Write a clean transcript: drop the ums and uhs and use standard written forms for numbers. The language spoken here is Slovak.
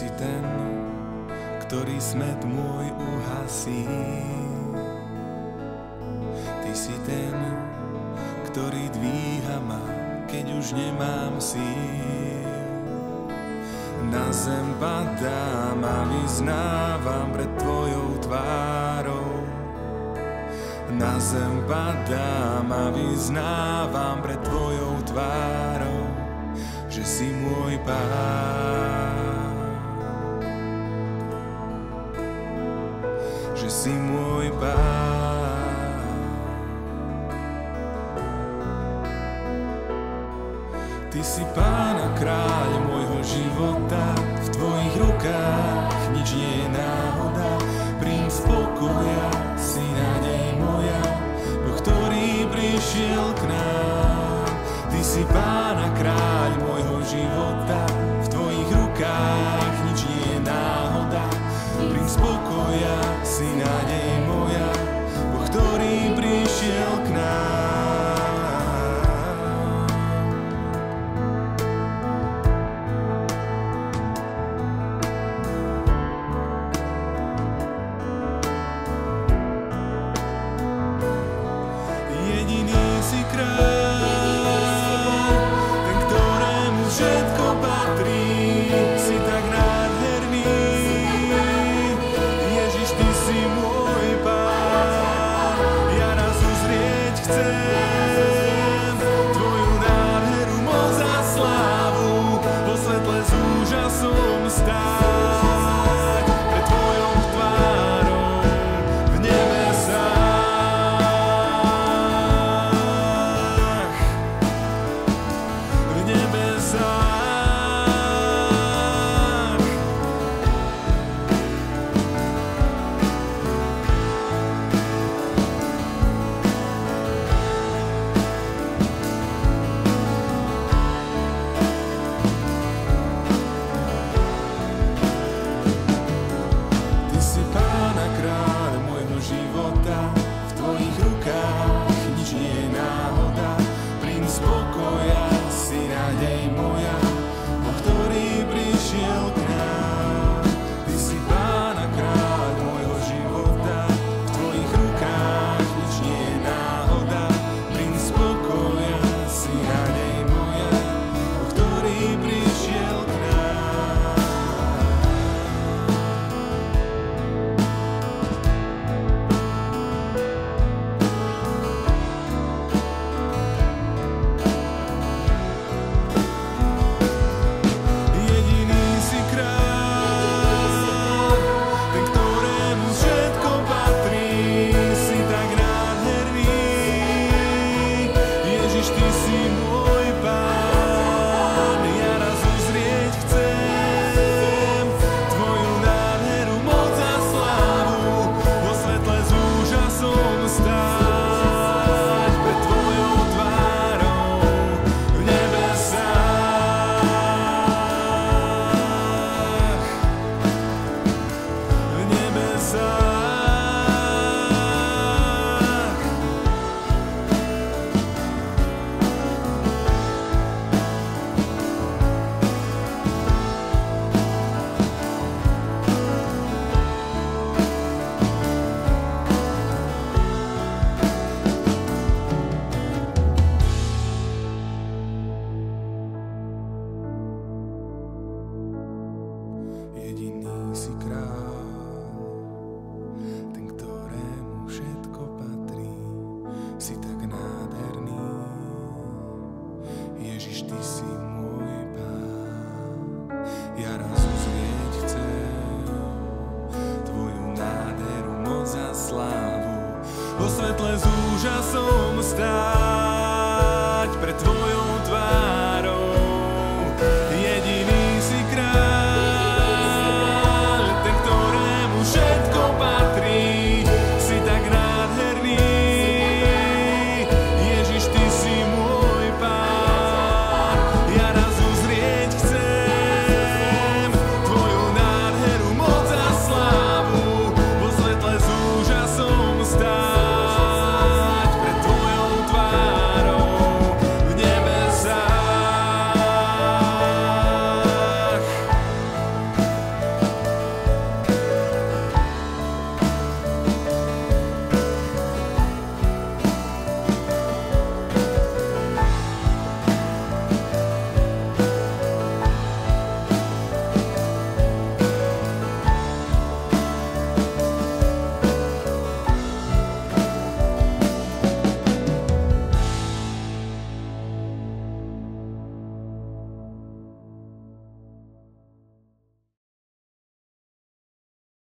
si ten, ktorý smet môj uhasí. Ty si ten, ktorý dvíha ma, keď už nemám síl. Na zem padám a vyznávam pred tvojou tvárou. Na zem padám a vyznávam pred tvojou tvárou, že si môj Pán, že si môj Pán. Ty si Pán a kráľ môjho života, v tvojich rukách nič nie je náhoda. Princ pokoja, si nádej moja, Boh, ktorý prišiel k nám. Ty si Pán a kráľ môjho života, v tvojich rukách nič nie je náhoda. Princ pokoja, si nádej moja, Boh, ktorý prišiel k nám. Jediný si kráľ, ten, ktorému všetko patrí, si tak nádherný. Ježiš, ty si môj Pán, ja raz uzrieť chcem tvoju nádheru, moc a slávu, vo svetle s úžasom stáť pred tvojou tvárou v nebesách. Jediný si kráľ, ten, ktorému všetko patrí, si tak nádherný. Ježiš, ty si môj Pán, ja raz uzrieť chcem tvoju nádheru, moc a slávu, vo svetle s úžasom stáť